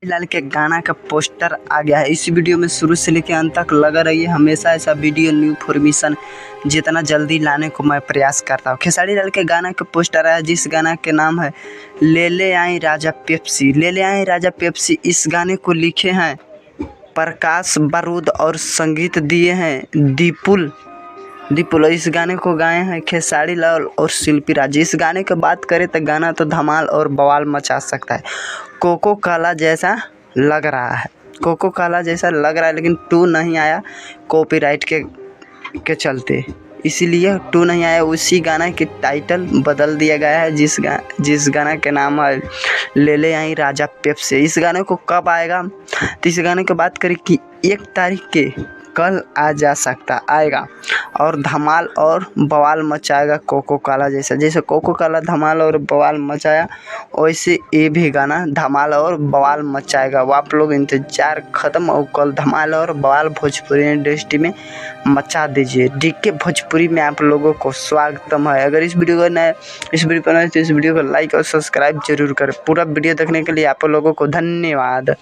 लाल के गाना का पोस्टर आ गया है। इस वीडियो में शुरू से लेकर अंत तक लगा रहिए। हमेशा ऐसा वीडियो न्यू इन्फॉर्मेशन जितना जल्दी लाने को मैं प्रयास करता हूँ। खेसारी लाल के गाना का पोस्टर आया, जिस गाना के नाम है ले ले आई राजा पेप्सी। ले ले आई राजा पेप्सी। इस गाने को लिखे हैं प्रकाश बारूद और संगीत दिए हैं दीपुल। इस गाने को गाए हैं खेसारी लाल और शिल्पी राज। इस गाने की बात करें तो गाना तो धमाल और बवाल मचा सकता है। कोको काला जैसा लग रहा है, लेकिन 2 नहीं आया कॉपीराइट के चलते, इसीलिए 2 नहीं आया। उसी गाना की टाइटल बदल दिया गया है, जिस गाना के नाम है ले ले आई राजा पेप्सी। इस गाने को कब आएगा, तो इस गाने की बात करें कि 1 तारीख के कल आएगा और धमाल और बवाल मचाएगा कोको काला जैसा। जैसे कोको काला धमाल और बवाल मचाया, वैसे ये भी गाना धमाल और बवाल मचाएगा। वो आप लोग इंतजार ख़त्म, और कल धमाल और बवाल भोजपुरी इंडस्ट्री में मचा दीजिए। डीके भोजपुरी में आप लोगों को स्वागतम है। अगर इस वीडियो पर नए तो इस वीडियो को लाइक और सब्सक्राइब जरूर करें। पूरा वीडियो देखने के लिए आप लोगों को धन्यवाद।